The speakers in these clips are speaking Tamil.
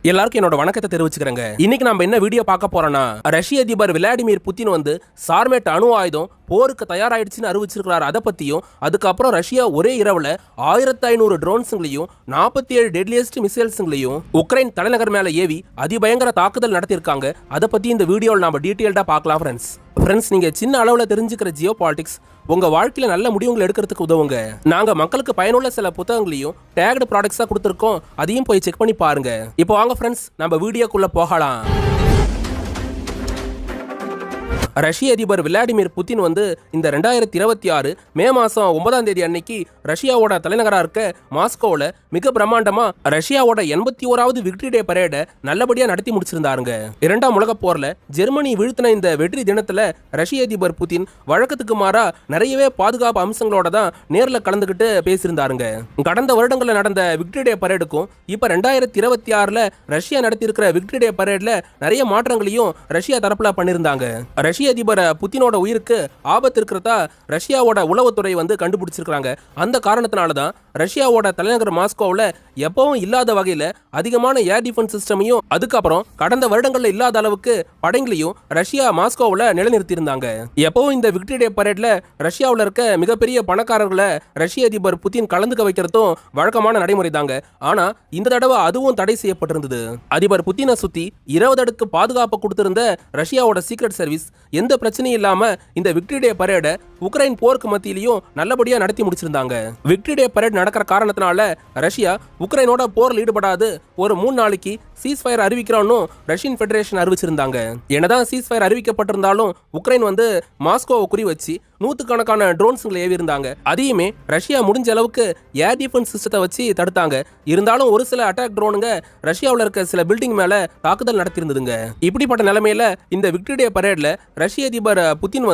எல்லாருக்கும் என்னோட வணக்கத்தை தெரிவிச்சுக்கிறேங்க. இன்னைக்கு நம்ம என்ன வீடியோ பார்க்க போறோம்னா, ரஷ்ய அதிபர் விளாடிமிர் புட்டின் சார்மேட் அணு ஆயுதம் போருக்கு தயாராயிடுச்சுன்னு அறிவிச்சிருக்கிறார். அதை பத்தியும், அதுக்கப்புறம் ரஷ்யா ஒரே இரவுல 1500 ட்ரோன்ஸுங்களையும் 47 டெட்லியஸ்ட் மிசைல்ஸுங்களையும் உக்ரைன் தலைநகர் மேல ஏவி அதிபயங்கர தாக்குதல் நடத்தியிருக்காங்க. அதை பத்தி இந்த வீடியோவில் நாம டீட்டெயில்டா பார்க்கலாம் ஃப்ரெண்ட்ஸ். நீங்க சின்ன அளவுல தெரிஞ்சுக்கிற ஜியோ பாலிடிக்ஸ் உங்க வாழ்க்கையில நல்ல முடிவுகளை எடுக்கிறதுக்கு உதவுங்க. நாங்க மக்களுக்கு பயனுள்ள சில புத்தகங்களையும் டேக்டு ப்ராடக்ட்ஸா கொடுத்துருக்கோம். அதையும் போய் செக் பண்ணி பாருங்க. இப்போ வாங்க ஃப்ரெண்ட்ஸ், நம்ம வீடியோக்குள்ள போகலாம். ரஷ்ய அதிபர் விளாடிமிர் புட்டின் இந்த 2026 மே மாசம் 9ஆம் தேதி அன்னைக்கு ரஷ்யாவோட தலைநகரா இருக்க மாஸ்கோவில் மிக பிரம்மாண்டமா ரஷ்யாவோட 81வது விக்டரி டே பரேடை நல்லபடியா நடத்தி முடிச்சிருந்தாருங்க. இரண்டாம் உலக போர்ல ஜெர்மனி வீழ்த்தின இந்த வெற்றி தினத்துல ரஷ்ய அதிபர் புட்டின் வழக்கத்துக்கு மாறா நிறையவே பாதுகாப்பு அம்சங்களோட தான் நேர்ல கலந்துகிட்டு பேசியிருந்தாருங்க. கடந்த வருடங்களில் நடந்த விக்டரி டே பரேடுக்கும் இப்ப 2026ல ரஷ்யா நடத்தி இருக்கிற விக்டரி டே பரேட்ல நிறைய மாற்றங்களையும் ரஷ்யா தரப்புல பண்ணிருந்தாங்க. ரஷ்ய அதிபர் புட்டினோட உயிருக்கு ஆபத்து இருக்கிறதா ரஷ்யாவோட உளவுத்துறை கண்டுபிடிச்சிருக்காங்க. அந்த காரணத்தினால தான் ரஷ்யாவோட தலைநகர் மாஸ்கோவில் எப்பவும் இல்லாத வகையில அதிகமான ஏர் டிஃபென்ஸ் சிஸ்டமையும் அதுக்கப்புறம் கடந்த வருடங்கள்ல இல்லாத அளவுக்கு படைகளையும் ரஷ்யா மாஸ்கோவில் நிலைநிறுத்தி இருந்தாங்க. எப்பவும் இந்த விக்டரி டே பரேட்ல ரஷ்யாவில் இருக்க மிகப்பெரிய பணக்காரர்களை ரஷ்ய அதிபர் புட்டின் கலந்துக்க வைக்கிறதும் வழக்கமான நடைமுறை தாங்க. ஆனா இந்த தடவை அதுவும் தடை செய்யப்பட்டிருந்தது. அதிபர் புட்டினை சுத்தி 20 அடுக்கு பாதுகாப்பு கொடுத்திருந்த ரஷ்யாவோட சீக்ரெட் சர்வீஸ் எந்த பிரச்சனையும் இல்லாம இந்த விக்டரி டே பரேட உக்ரைன் போருக்கு மத்தியிலையும் நல்லபடியா நடத்தி முடிச்சிருந்தாங்க. விக்டரி டே பரேட் நடக்கிற காரணத்தினால ரஷ்யா உக்ரைனோட போரில் ஈடுபடாது ஒரு 3 நாளைக்கு சீஸ்ஃபயர் அறிவிக்கிறோம்னு ரஷ்யன் ஃபெடரேஷன் அறிவிச்சிருந்தாங்க. என்னதான் சீஸ்ஃபயர் அறிவிக்கப்பட்டிருந்தாலும் உக்ரைன் மாஸ்கோவை குறி வச்சு நூற்றுக்கணக்கான ட்ரோன்ஸுங்களை ஏவி இருந்தாங்க. அதையுமே ரஷ்யா முடிஞ்ச அளவுக்கு ஏர் டிஃபென்ஸ் சிஸ்டத்தை வச்சு தடுத்தாங்க. இருந்தாலும் ஒரு சில அட்டாக் ட்ரோனுங்க ரஷ்யாவில் இருக்க சில பில்டிங் மேல தாக்குதல் நடத்தியிருந்ததுங்க. இப்படிப்பட்ட நிலைமையில இந்த விக்டரி டே பரேட்ல ரஷ்ய அதிபர் புட்டின்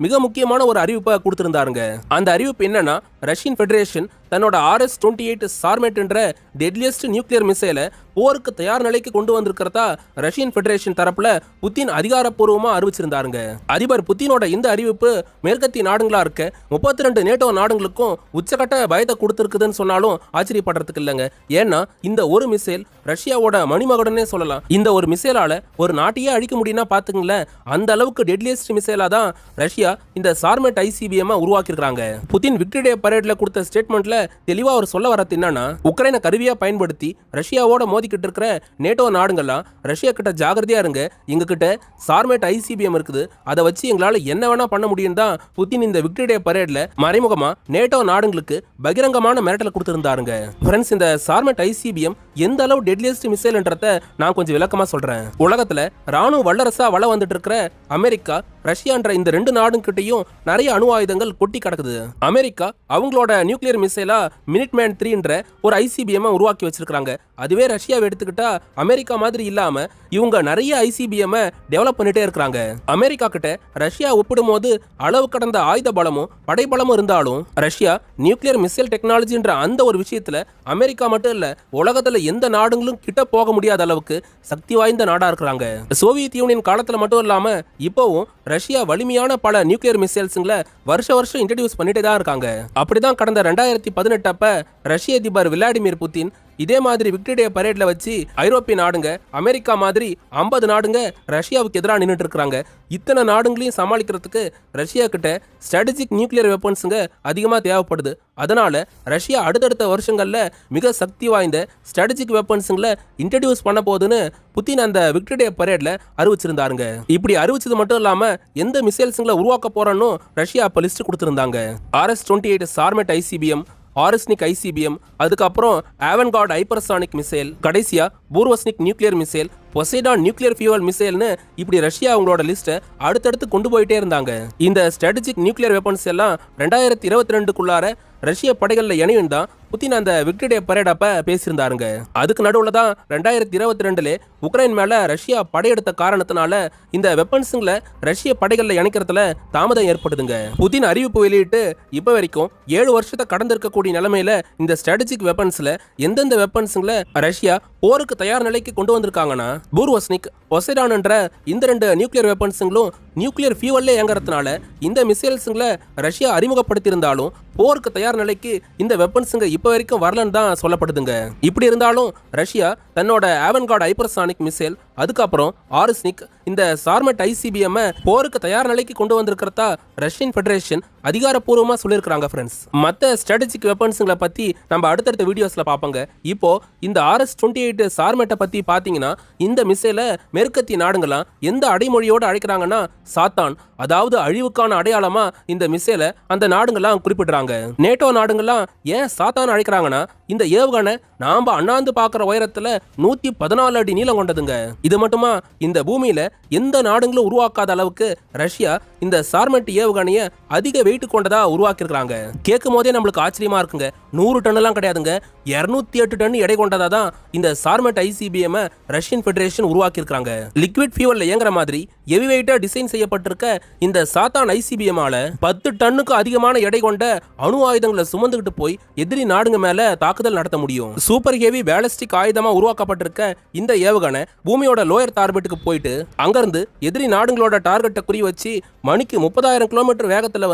மிக முக்கியமான ஒரு அறிவிப்பை கொடுத்திருந்தாருங்க. அந்த அறிவிப்பு என்னன்னா, ரஷ்யன் ஃபெடரேஷன் தன்னோட RS-28 சார்மேட் என்ற டெட்லியஸ்ட் நியூக்ளியர் மிசைலை போருக்கு தயார் நிலைக்கு கொண்டு வந்திருக்கிறதா ரஷ்யன் ஃபெடரேஷன் தரப்புல புட்டின் அதிகாரப்பூர்வமா அறிவிச்சிருந்தாருங்க. அதிபர் புட்டினோட இந்த அறிவிப்பு மேற்கத்திய நாடுகளா இருக்க 32 நேட்டோ நாடுகளுக்கும் உச்சகட்ட பயத்தை கொடுத்திருக்குதுன்னு சொன்னாலும் ஆச்சரியப்படுறதுக்கு இல்லைங்க. ஏன்னா இந்த ஒரு மிசைல் ரஷ்யாவோட மணிமகுடனே சொல்லலாம். இந்த ஒரு மிசைலால ஒரு நாட்டையே அழிக்க முடியும்னா பாத்துங்களேன். அந்த அளவுக்கு டெட்லியஸ்ட் மிசைலா தான் ரஷ்யா இந்த சார்மேட் ICBM உருவாக்கியிருக்காங்க. புட்டின் விக்டரி டே பரேட்ல கொடுத்த ஸ்டேட்மெண்ட்ல தெளிவா அவர் சொல்ல வரது என்னன்னா, உக்ரைனை கருவியா பயன்படுத்தி ரஷ்யாவோட மோதிக்கிட்டு இருக்கிற நேட்டோ நாடுகள்லாம் ரஷ்யா கிட்ட ஜாகிரதையா இருங்க, எங்க கிட்ட சார்மேட் ICBM இருக்குது, அதை வச்சு எங்களால என்ன வேணா பண்ண முடியும் தான் புட்டின் இந்த விக்டரி டே பரேட்ல மறைமுகமா நேட்டோ நாடுகளுக்கு பகிரங்கமான மிரட்டல் கொடுத்திருந்தாருங்க. ஃப்ரெண்ட்ஸ், இந்த சார்மேட் ICBM எந்த அளவு டெட்லியஸ்ட் மிசைல்ன்றத நான் கொஞ்சம் விளக்கமா சொல்றேன். உலகத்துல ராணுவ வல்லரசா வள வந்துட்டு இருக்கிற அமெரிக்கா, ரஷ்யான்ற இந்த 2 நாடுகிட்டையும் நிறைய அணு ஆயுதங்கள் கொட்டி கிடக்குது. அமெரிக்கா அவங்களோட நியூக்ளியர் மிசைலா மினிட்மேன் 3 ஒரு ICBM உருவாக்கி வச்சிருக்காங்க. அதுவே ரஷ்யாவை எடுத்துக்கிட்டா அமெரிக்கா மாதிரி இல்லாம இவங்க நிறைய ICBM டெவலப் பண்ணிட்டே இருக்காங்க. அமெரிக்கா கிட்ட ரஷ்யா ஒப்பிடும் போது அளவு கடந்த ஆயுத பலமும் படைபலமும் இருந்தாலும் ரஷ்யா நியூக்ளியர் மிசைல் டெக்னாலஜின்ற அந்த ஒரு விஷயத்துல அமெரிக்கா மட்டும் இல்ல, உலகத்துல எந்த நாடுகளும் கிட்ட போக முடியாத அளவுக்கு சக்தி வாய்ந்த நாடா இருக்கிறாங்க. சோவியத் யூனியன் காலத்துல மட்டும் இல்லாம இப்பவும் ரஷ்யா வலிமையான பல நியூக்ளியர் மிசைல்ஸ்ங்களை வருஷம் இன்ட்ரோடியூஸ் பண்ணிட்டே தான் இருக்காங்க. அப்படிதான் கடந்த 2018 அப்ப ரஷ்ய அதிபர் விளாடிமிர் புட்டின் இதே மாதிரி விக்டரி டே பரேட்ல வச்சு ஐரோப்பிய நாடுங்க, அமெரிக்கா மாதிரி 50 நாடுங்க ரஷ்யாவுக்கு எதிராக நின்றுட்டு இருக்காங்க. இத்தனை நாடுகளையும் சமாளிக்கிறதுக்கு ரஷ்யா கிட்ட ஸ்ட்ராட்டஜிக் நியூக்ளியர் வெப்பன்ஸுங்க அதிகமா தேவைப்படுது. அதனால ரஷ்யா அடுத்தடுத்த வருஷங்கள்ல மிக சக்தி வாய்ந்த ஸ்ட்ராட்டஜிக் வெப்பன்ஸுங்களை இன்ட்ரடியூஸ் பண்ண போகுதுன்னு புட்டின் அந்த விக்டரி டே பரேட்ல அறிவிச்சிருந்தாருங்க. இப்படி அறிவிச்சது மட்டும் இல்லாம எந்த மிசைல்ஸுங்களை உருவாக்க போறோன்னு ரஷ்யா அப்ப லிஸ்ட் கொடுத்திருந்தாங்க. RS-28 சார்மேட் ICBM, ஆரிஸ்னிக் ICBM, அதுக்கப்புறம் ஆவன்கார்ட் ஹைப்பர்சானிக் மிசைல், கடைசியா Burevestnik nuclear missile, Poseidon nuclear fuel மிசைல்னு இப்படி ரஷ்யா அவங்களோட லிஸ்ட்டை அடுத்தடுத்து கொண்டு போயிட்டே இருந்தாங்க. இந்த ஸ்ட்ராட்டஜிக் நியூக்ளியர் வெப்பன்ஸ் எல்லாம் 2022க்குள்ளார ரஷ்ய படைகளில் இணையும் தான் புட்டின் அந்த விக்டரி டே பரேட் அப்ப பேசியிருந்தாருங்க. அதுக்கு நடுவில் தான் 2022 உக்ரைன் மேல ரஷ்யா படையெடுத்த காரணத்தினால இந்த வெப்பன்ஸுங்களை ரஷ்ய படைகளில் இணைக்கிறதுல தாமதம் ஏற்படுதுங்க. புட்டின் அறிவிப்பு வெளியிட்டு இப்ப வரைக்கும் 7 வருஷத்தை கடந்திருக்கக்கூடிய நிலைமையில இந்த ஸ்ட்ராட்டஜிக் வெப்பன்ஸ்ல எந்தெந்த வெப்பன்ஸுங்களை ரஷ்யா போருக்கு தயார் நிலைக்கு கொண்டு வந்திருக்காங்கன்னா, பூர்வஸ்னிக், பொசைடான் என்ற இந்த 2 நியூக்ளியர் வெப்பன்ஸுங்களும் நியூக்ளியர் ஃபியூவல்ல இயங்குறதுனால இந்த மிசைல்ஸுங்களை ரஷ்யா அறிமுகப்படுத்தியிருந்தாலும் போருக்கு தயார் நிலைக்கு இந்த வெப்பன்ஸுங்க இப்போ வரைக்கும் வரலன்னு தான் சொல்லப்படுதுங்க. இப்படி இருந்தாலும் ரஷ்யா தன்னோட ஆவன்கார்ட் ஹைப்பர்சானிக் மிசைல், அதுக்கப்புறம் ஆரிஸ்னிக், இந்த சார்மெட் ஐசிபிஎம் போருக்கு தயார் நிலைக்கு கொண்டு வந்திருக்கிறதா ரஷ்யன் ஃபெடரேஷன் அதிகாரப்பூர்வமாக சொல்லியிருக்கிறாங்க ஃப்ரெண்ட்ஸ். மற்ற ஸ்ட்ராட்டஜிக் வெப்பன்ஸுங்களை பற்றி நம்ம அடுத்தடுத்த வீடியோஸில் பார்ப்போங்க. இப்போ இந்த RS-28 சார்மெட்டை பற்றி பார்த்தீங்கன்னா இந்த மிசைலை மேற்கத்திய நாடுங்களாம் எந்த அடைமொழியோடு அழைக்கிறாங்கன்னா சாத்தான், அதாவது அழிவுக்கான அடையாளமா இந்த மிசைலை அந்த நாடுங்களாம் குறிப்பிடுறாங்க. நேட்டோ நாடுங்களாம் ஏன் சாத்தான் அழைக்கிறாங்கன்னா இந்த ஏவுகணை நாம அண்ணாந்து பார்க்குற உயரத்துல 114 அடி நீளம் கொண்டதுங்க. இது மட்டுமா, இந்த பூமியில எந்த நாடுகளும் உருவாக்காத அளவுக்கு ரஷ்யா இந்த சார்மெட் ஏவுகணையை அதிக வெயிட் கொண்டதா உருவாக்கியிருக்காங்க. கேட்கும் போதே நம்மளுக்கு ஆச்சரியமா இருக்குங்க. 100 டன் எல்லாம் கிடையாதுங்க, 208 டன் எடை கொண்டதா தான் இந்த சார்மெட் ஐசிபிஎம் ரஷ்யன் ஃபெடரேஷன் உருவாக்கியிருக்காங்க. லிக்விட் ஃபியூவல்ல இயங்குற மாதிரி ஹெவி வெயிட்டா டிசைன் செய்யப்பட்டிருக்க இந்த சாத்தான் ஐசிபிஎம்மால 10 டன்னுக்கு அதிகமான எடை கொண்ட அணு ஆயுதங்களை சுமந்துகிட்டு போய் எதிரி நாடுங்க மேல தாக்குதல் நடத்த முடியும். சூப்பர் ஹெவி பேலிஸ்டிக் ஆயுதமா உருவாக்கப்பட்டிருக்க இந்த ஏவுகணை பூமியோட லோயர் டார்கெட்டுக்கு போயிட்டு அங்கிருந்து எதிரி நாடுகளோட டார்கெட்டை குறி வச்சு மணிக்கு 30,000 கிலோமீட்டர் வேகத்துல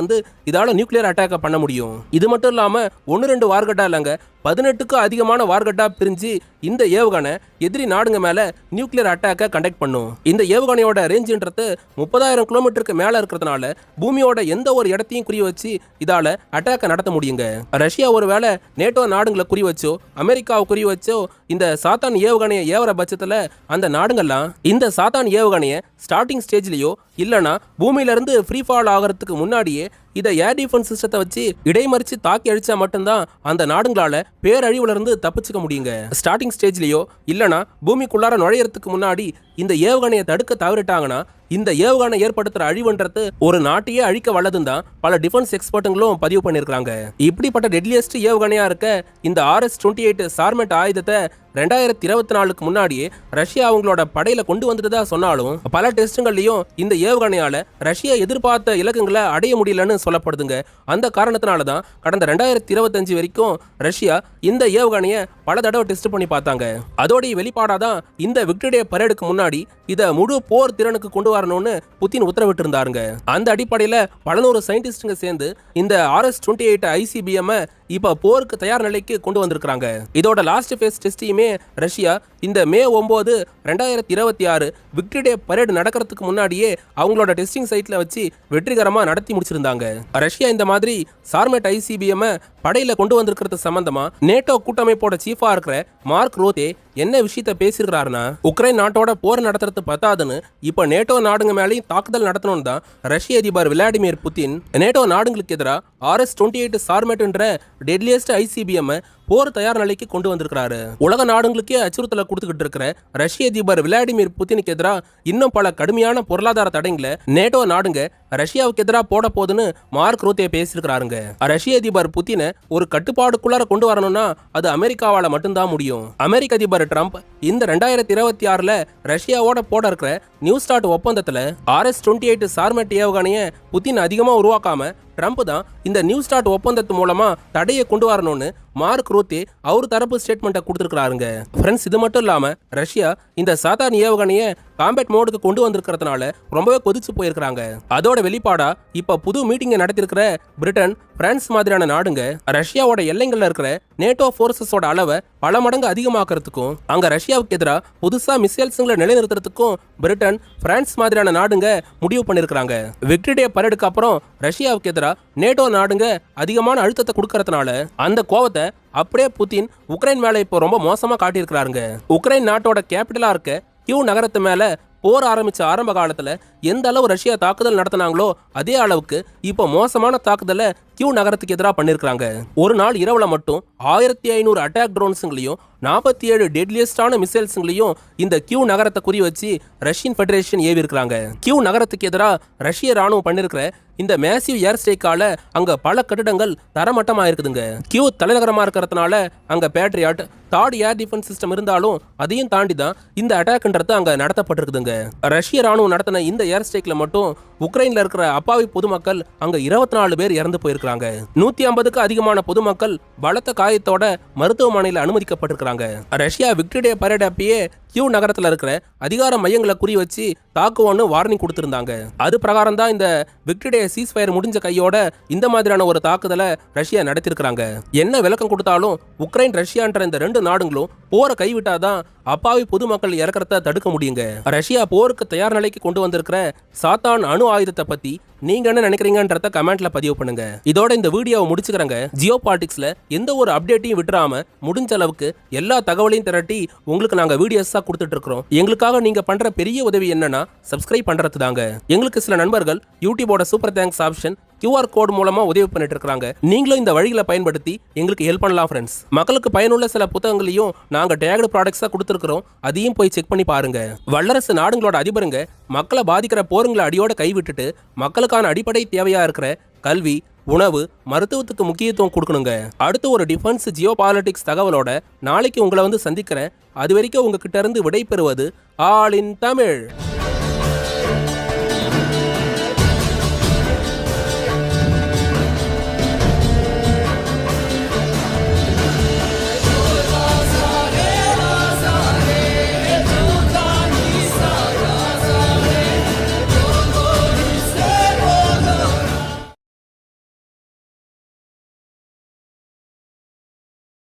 இதால நியூக்ளியர் அட்டாக் பண்ண முடியும். இது மட்டும் இல்லாம 1-2 வார்கட்டா இல்லங்க, 18க்கு அதிகமான வார்கட்டா பிரிஞ்சு இந்த ஏவுகணை எதிரி நாடுங்க மேல நியூக்ளியர் அட்டாக்கை கண்டக்ட் பண்ணும். இந்த ஏவுகணையோட ரேஞ்சுன்றது 30,000 கிலோமீட்டருக்கு மேல இருக்கிறதுனால பூமியோட எந்த ஒரு இடத்தையும் குறி வச்சு இதால அட்டாக்கை நடத்த முடியுங்க. ரஷ்யா ஒருவேளை நேட்டோ நாடுகளை குறி வச்சோ அமெரிக்காவை குறி வச்சோ இந்த சாத்தான் ஏவுகணையை ஏவர பட்சத்துல அந்த நாடுகள்லாம் இந்த சாத்தான் ஏவுகணையை ஸ்டார்டிங் ஸ்டேஜ்லயோ இல்லனா பூமியில இருந்து ஃப்ரீ ஃபால் ஆகிறதுக்கு முன்னாடியே இதை ஏர் டிஃபென்ஸ் சிஸ்டத்தை வச்சு இடைமறிச்சு தாக்கி அழிச்சா மட்டும்தான் அந்த நாடுகளால பேரழிவுல இருந்து தப்பிச்சுக்க முடியுங்க. ஸ்டார்டிங் ஸ்டேஜ்லயோ இல்லனா பூமிக்குள்ளார நுழையறதுக்கு முன்னாடி இந்த ஏவுகணையை தடுக்க தவறிட்டாங்கன்னா இந்த ஏவுகணை ஏற்படுத்துற அழிவுன்றது ஒரு நாட்டையே அழிக்க வல்லதுன்னு தான் பல டிஃபென்ஸ் எக்ஸ்பர்ட்டுங்களும் பதிவு பண்ணியிருக்காங்க. இப்படிப்பட்ட டெட்லியஸ்ட் ஏவுகணையா இருக்க இந்த RS-28 சார்மெட் ஆயுதத்தை 2024க்கு முன்னாடியே ரஷ்யா அவங்களோட படையில கொண்டு வந்துட்டதா சொன்னாலும் பல டெஸ்ட்டுகள்லயும் இந்த ஏவுகணையால ரஷ்யா எதிர்பார்த்த இலக்குகளை அடைய முடியலன்னு சொல்லப்படுதுங்க. அந்த காரணத்தினால தான் கடந்த 2025 வரைக்கும் ரஷ்யா இந்த ஏவுகணையை பல தடவை டெஸ்ட் பண்ணி பார்த்தாங்க. அதோடைய வெளிப்பாடாதான் இந்த விக்டரி டே பரேடுக்கு முன்னாடி இதை முழு போர் திறனுக்கு கொண்டு வரணும்னு புதின் உத்தரவிட்டு இருந்தாருங்க. அந்த அடிப்படையில பல நூறு சயின்டிஸ்டுங்க சேர்ந்து இந்த RS-28 ஐசிபிஎம் இப்ப போருக்கு தயார் நிலைக்கு கொண்டு வந்திருக்காங்க. இதோட லாஸ்ட் ஃபேஸ் டெஸ்டையுமே ரஷ்யா இந்த மே 9, 2026 விக்டரி டே பரேடு நடக்கிறதுக்கு முன்னாடியே அவங்களோட டெஸ்டிங் சைட்ல வச்சு வெற்றிகரமா நடத்தி முடிச்சிருந்தாங்க. ரஷ்யா இந்த மாதிரி சார்மெட் ஐசிபிஎம் படையில கொண்டு வந்திருக்கிறது சம்பந்தமா நேட்டோ கூட்டமைப்போட சீஃபா இருக்கிற மார்க் ரோத்தே என்ன விஷயத்த பேசியிருக்கிறாருன்னா, உக்ரைன் நாட்டோட போர் நடத்துறது பத்தாதுன்னு இப்ப நேட்டோ நாடுங்க மேலேயும் தாக்குதல் நடத்தணும் தான் ரஷ்ய அதிபர் விளாடிமிர் புதின் நேட்டோ நாடுகளுக்கு எதிராக RS-28 சார்மெட்ன்ற டெட்லியஸ்ட் ஐசிபிஎம் போர் தயார் நிலைக்கு கொண்டு வந்திருக்கிறாரு. உலக நாடுகளுக்கே அச்சுறுத்தலை கொடுத்துக்கிட்டு இருக்கிற ரஷ்ய அதிபர் விளாடிமிர் புதினுக்கு எதிராக இன்னும் பல கடுமையான பொருளாதார தடைங்களை நேட்டோ நாடுங்க ரஷ்யாவுக்கு எதிராக போட போதுன்னு மார்க் ரூத்தே பேசியிருக்கிறாருங்க. ரஷ்ய அதிபர் புதினை ஒரு கட்டுப்பாடுக்குள்ளார கொண்டு வரணும்னா அது அமெரிக்காவால மட்டும்தான் முடியும். அமெரிக்க அதிபர் ட்ரம்ப் இந்த 2026ல ரஷ்யாவோட போட இருக்கிற நியூ ஸ்டார்ட் ஒப்பந்தத்துல RS-28 சார்மெட் ஏவுகணையை புதின் அதிகமா உருவாக்காம ட்ரம்ப் தான் இந்த நியூ ஸ்டார்ட் ஒப்பந்தத்து மூலமா தடையை கொண்டு வரணும்னு மார்க் ரூத்தே அவர் தரப்பு ஸ்டேட்மெண்ட்டை கொடுத்துருக்காருங்க. ஃப்ரெண்ட்ஸ், இது மட்டும் இல்லாம ரஷ்யா இந்த சாதாரண ஏவுகணையை காம்பேட் மோடுக்கு கொண்டு வந்திருக்கிறதுனால ரொம்பவே கொதிச்சு போயிருக்காங்க. அதோட வெளிப்பாடா இப்ப புது மீட்டிங்கை நடத்திருக்கிற பிரிட்டன், பிரான்ஸ் மாதிரியான நாடுங்க ரஷ்யாவோட எல்லைகள்ல இருக்கிற நேட்டோ போர்சஸோட அளவை பல மடங்கு அதிகமாக்குறதுக்கும் அங்க ரஷ்யாவுக்கு எதிராக புதுசா மிசைல்ஸ்களை நிலைநிறுத்துறதுக்கும் பிரிட்டன், பிரான்ஸ் மாதிரியான நாடுங்க முடிவு பண்ணிருக்காங்க. விக்டரி டே பரேடுக்கு அப்புறம் ரஷ்யாவுக்கு எதிராக நேட்டோ நாடுங்க அதிகமான அழுத்தத்தை கொடுக்கறதுனால அந்த கோவத்தை அப்படியே புதின் உக்ரைன் மேல இப்போ ரொம்ப மோசமா காட்டியிருக்கிறாருங்க. உக்ரைன் நாட்டோட கேபிட்டலா இருக்க கியூ நகரத்து மேல போர் ஆரம்பிச்ச ஆரம்ப காலத்துல எந்த அளவு ரஷ்யா தாக்குதல் நடத்தினாங்களோ அதே அளவுக்கு இப்போ மோசமான தாக்குதலை கியூ நகரத்துக்கு எதிராக பண்ணிருக்காங்க. ஒரு நாள் இரவுல மட்டும் 1500 அட்டாக் ட்ரோன்ஸுங்களையும் 47 டெட்லியஸ்டான மிசைல்ஸுங்களையும் இந்த கியூ நகரத்தை குறி வச்சு ரஷ்யன் ஃபெடரேஷன் ஏவி இருக்கிறாங்க. கியூ நகரத்துக்கு எதிராக ரஷ்ய ராணுவம் பண்ணிருக்கிற இந்த மேசிவ் ஏர் ஸ்ட்ரைக்கால அங்க பல கட்டிடங்கள் தரமட்டமா இருக்குதுங்க. கியூ தலைநகரமா இருக்கிறதுனால அங்க patriot, thought air defence system இருந்தாலும் அதையும் தாண்டி தான் இந்த அட்டாக்ன்றது அங்க நடத்தப்பட்டிருக்குதுங்க. ரஷ்ய ராணுவம் நடத்தின இந்த ஏர் ஸ்ட்ரைக்ல மட்டும் உக்ரைன்ல இருக்கிற அப்பாவி பொதுமக்கள் அங்க 24 பேர் இறந்து போயிருக்காங்க. 150க்கு அதிகமான பொதுமக்கள் பலத்த காயத்தோட மருத்துவமனையில் அனுமதிக்கப்பட்டிருக்காங்க. இருக்காங்க. ரஷ்யா விக்டரி டே பரேட் அப்பயே கியூ நகரத்துல இருக்கிற அதிகார மையங்களை குறி வச்சு தாக்குவோன்னு வார்னிங் கொடுத்திருந்தாங்க. அது பிரகாரம் தான் இந்த விக்டரி டே சீஸ்ஃபயர் முடிஞ்ச கையோட இந்த மாதிரியான ஒரு தாக்குதலை ரஷ்யா நடத்திருக்காங்க. என்ன விளக்கம் கொடுத்தாலும் உக்ரைன் ரஷ்யான்ற இந்த ரெண்டு நாடுகளும் போரை கைவிட்டாதான் அப்பாவி பொதுமக்கள் இறக்கறத தடுக்க முடியுங்க. ரஷ்யா போருக்கு தயார் நிலைக்கு கொண்டு வந்திருக்கிற சாத்தான் அணு ஆயுதத்தை பத்தி நீங்க என்ன நினைக்கிறீங்கன்றத கமெண்ட்ல பதிவு பண்ணுங்க. இதோட இந்த வீடியோவை முடிச்சுக்கிறேங்க. ஜியோ பாலிடிக்ஸ்ல எந்த ஒரு அப்டேட்டையும் விட்டுறாம முடிஞ்ச அளவுக்கு எல்லா தகவலையும் திரட்டி உங்களுக்கு நாங்க வீடியோஸா கொடுத்துட்டு இருக்கிறோம். எங்களுக்காக நீங்க பண்ற பெரிய உதவி என்னன்னா சப்ஸ்கிரைப் பண்றது தாங்க. எங்களுக்கு சில நண்பர்கள் யூடியூபோட super thanks option QR code மூலமா உதவி பண்ணிட்டு இருக்காங்க. நீங்களும் இந்த வழிகளை பயன்படுத்தி எங்களுக்கு ஹெல்ப் பண்ணலாம் ஃப்ரெண்ட்ஸ். மக்களுக்கு பயனுள்ள சில புத்தகங்களையும் நாங்க டேக்டு ப்ராடக்ட்ஸா கொடுத்துருக்கோம். அதையும் போய் செக் பண்ணி பாருங்க. வல்லரசு நாடுகளோட அதிபருங்க மக்களை பாதிக்கிற போருங்களை அடியோட கைவிட்டுட்டு மக்களுக்கான அடிப்படை தேவையா இருக்கிற கல்வி, உணவு, மருத்துவத்துக்கு முக்கியத்துவம் கொடுக்கணுங்க. அடுத்து ஒரு டிஃபென்ஸ் ஜியோ பாலிடிக்ஸ் தகவலோட நாளைக்கு உங்களை வந்து சந்திக்கிறேன். அது வரைக்கும் உங்ககிட்ட இருந்து விடை பெறுவது ஆல் இன் தமிழ்.